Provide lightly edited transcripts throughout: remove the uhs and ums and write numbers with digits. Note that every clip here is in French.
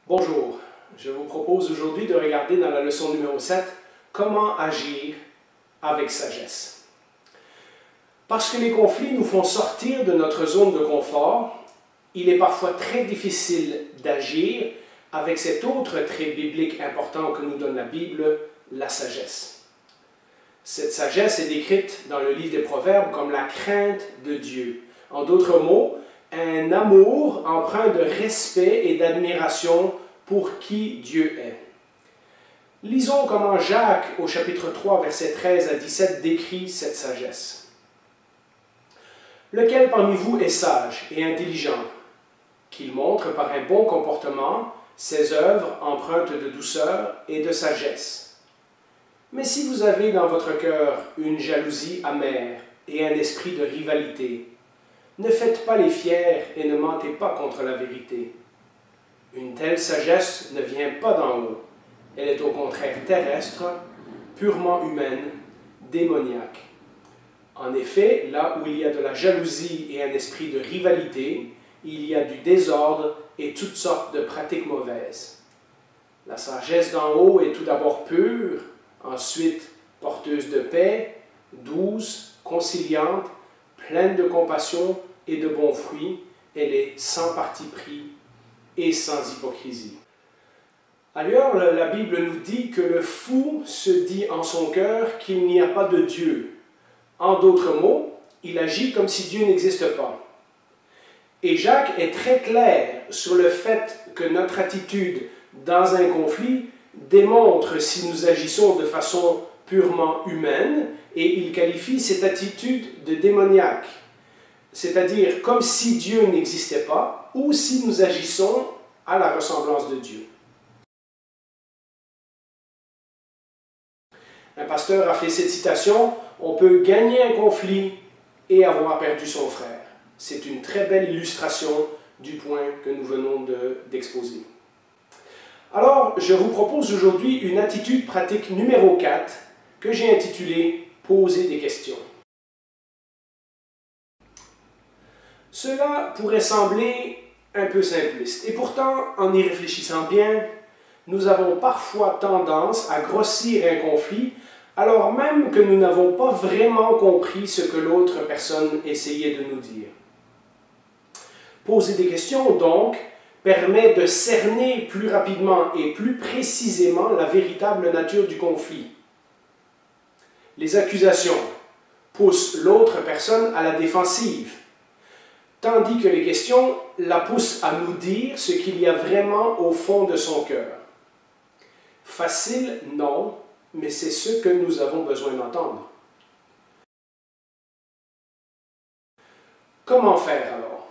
Bonjour, je vous propose aujourd'hui de regarder dans la leçon numéro 7 comment agir avec sagesse. Parce que les conflits nous font sortir de notre zone de confort, il est parfois très difficile d'agir avec cet autre trait biblique important que nous donne la Bible, la sagesse. Cette sagesse est décrite dans le livre des Proverbes comme la crainte de Dieu. En d'autres mots, un amour empreint de respect et d'admiration pour qui Dieu est. Lisons comment Jacques, au chapitre 3, versets 13 à 17, décrit cette sagesse. « Lequel parmi vous est sage et intelligent, qu'il montre par un bon comportement ses œuvres empreintes de douceur et de sagesse. Mais si vous avez dans votre cœur une jalousie amère et un esprit de rivalité, ne faites pas les fiers et ne mentez pas contre la vérité. Une telle sagesse ne vient pas d'en haut. Elle est au contraire terrestre, purement humaine, démoniaque. En effet, là où il y a de la jalousie et un esprit de rivalité, il y a du désordre et toutes sortes de pratiques mauvaises. La sagesse d'en haut est tout d'abord pure, ensuite porteuse de paix, douce, conciliante, pleine de compassion et de bons fruits. Elle est sans parti pris et sans hypocrisie. Ailleurs, la Bible nous dit que le fou se dit en son cœur qu'il n'y a pas de Dieu. En d'autres mots, il agit comme si Dieu n'existe pas. Et Jacques est très clair sur le fait que notre attitude dans un conflit démontre si nous agissons de façon purement humaine, et il qualifie cette attitude de démoniaque, c'est-à-dire comme si Dieu n'existait pas, ou si nous agissons à la ressemblance de Dieu. Un pasteur a fait cette citation, « On peut gagner un conflit et avoir perdu son frère ». C'est une très belle illustration du point que nous venons d'exposer. Alors, je vous propose aujourd'hui une attitude pratique numéro 4 que j'ai intitulée « Poser des questions ». Cela pourrait sembler un peu simpliste, et pourtant, en y réfléchissant bien, nous avons parfois tendance à grossir un conflit alors même que nous n'avons pas vraiment compris ce que l'autre personne essayait de nous dire. Poser des questions, donc, permet de cerner plus rapidement et plus précisément la véritable nature du conflit. Les accusations poussent l'autre personne à la défensive, tandis que les questions la poussent à nous dire ce qu'il y a vraiment au fond de son cœur. Facile, non, mais c'est ce que nous avons besoin d'entendre. Comment faire alors?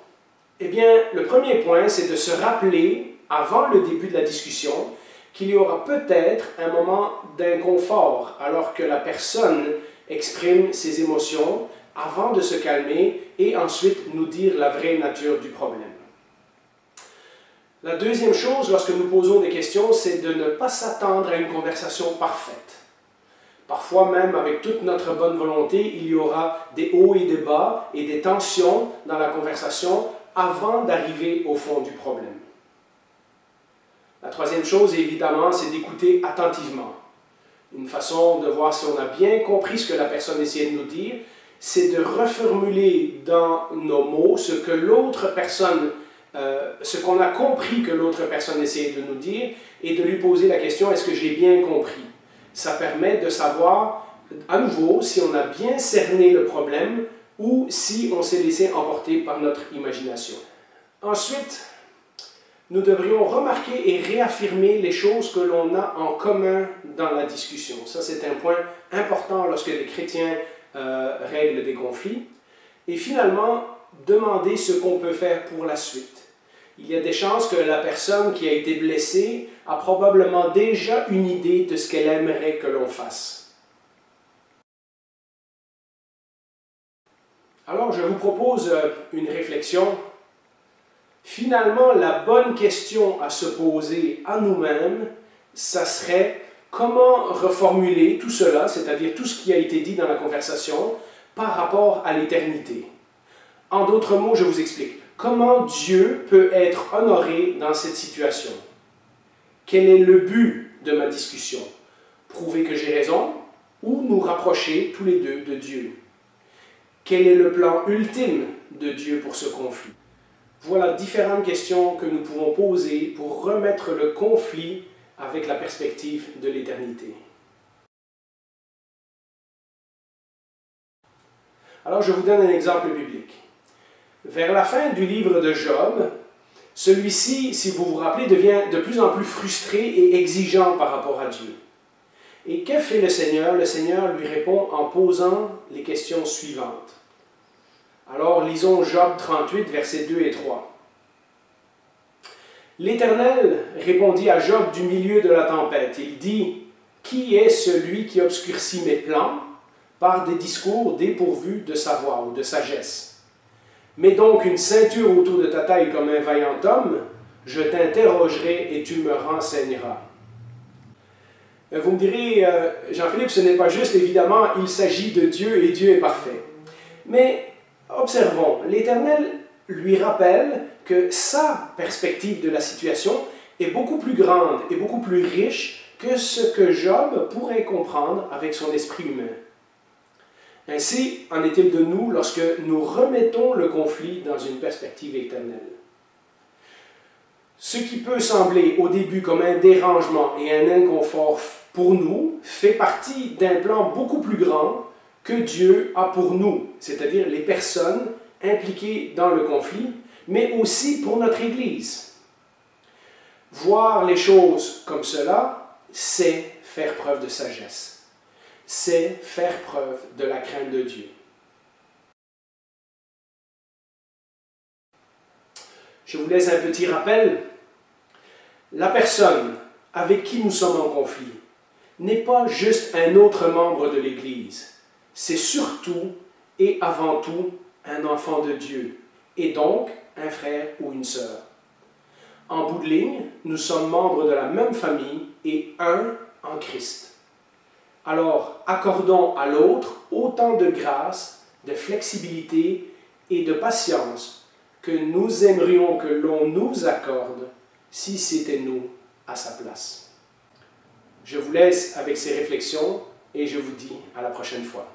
Eh bien, le premier point, c'est de se rappeler, avant le début de la discussion, qu'il y aura peut-être un moment d'inconfort, alors que la personne exprime ses émotions, avant de se calmer et ensuite nous dire la vraie nature du problème. La deuxième chose, lorsque nous posons des questions, c'est de ne pas s'attendre à une conversation parfaite. Parfois même, avec toute notre bonne volonté, il y aura des hauts et des bas et des tensions dans la conversation avant d'arriver au fond du problème. La troisième chose, évidemment, c'est d'écouter attentivement. Une façon de voir si on a bien compris ce que la personne essayait de nous dire, c'est de reformuler dans nos mots ce que l'autre personne, ce qu'on a compris que l'autre personne essayait de nous dire, et de lui poser la question, est-ce que j'ai bien compris? Ça permet de savoir, à nouveau, si on a bien cerné le problème ou si on s'est laissé emporter par notre imagination. Ensuite, nous devrions remarquer et réaffirmer les choses que l'on a en commun dans la discussion. Ça, c'est un point important lorsque les chrétiens règlent des conflits. Et finalement, demander ce qu'on peut faire pour la suite. Il y a des chances que la personne qui a été blessée a probablement déjà une idée de ce qu'elle aimerait que l'on fasse. Alors, je vous propose une réflexion. Finalement, la bonne question à se poser à nous-mêmes, ça serait comment reformuler tout cela, c'est-à-dire tout ce qui a été dit dans la conversation, par rapport à l'éternité. En d'autres mots, je vous explique. Comment Dieu peut être honoré dans cette situation? Quel est le but de ma discussion? Prouver que j'ai raison ou nous rapprocher tous les deux de Dieu? Quel est le plan ultime de Dieu pour ce conflit? Voilà différentes questions que nous pouvons poser pour remettre le conflit avec la perspective de l'éternité. Alors je vous donne un exemple biblique. Vers la fin du livre de Job, celui-ci, si vous vous rappelez, devient de plus en plus frustré et exigeant par rapport à Dieu. Et que fait le Seigneur? Le Seigneur lui répond en posant les questions suivantes. Alors lisons Job 38, versets 2 et 3. L'Éternel répondit à Job du milieu de la tempête. Il dit, « Qui est celui qui obscurcit mes plans par des discours dépourvus de savoir ou de sagesse? Mets donc une ceinture autour de ta taille comme un vaillant homme, je t'interrogerai et tu me renseigneras. » Vous me direz, Jean-Philippe, ce n'est pas juste, évidemment, il s'agit de Dieu et Dieu est parfait. Mais observons, l'Éternel lui rappelle que sa perspective de la situation est beaucoup plus grande et beaucoup plus riche que ce que Job pourrait comprendre avec son esprit humain. Ainsi en est-il de nous lorsque nous remettons le conflit dans une perspective éternelle. Ce qui peut sembler au début comme un dérangement et un inconfort pour nous fait partie d'un plan beaucoup plus grand que Dieu a pour nous, c'est-à-dire les personnes impliquées dans le conflit, mais aussi pour notre Église. Voir les choses comme cela, c'est faire preuve de sagesse. C'est faire preuve de la crainte de Dieu. Je vous laisse un petit rappel. La personne avec qui nous sommes en conflit n'est pas juste un autre membre de l'Église. C'est surtout et avant tout un enfant de Dieu, et donc un frère ou une sœur. En bout de ligne, nous sommes membres de la même famille et un en Christ. Alors, accordons à l'autre autant de grâce, de flexibilité et de patience que nous aimerions que l'on nous accorde si c'était nous à sa place. Je vous laisse avec ces réflexions et je vous dis à la prochaine fois.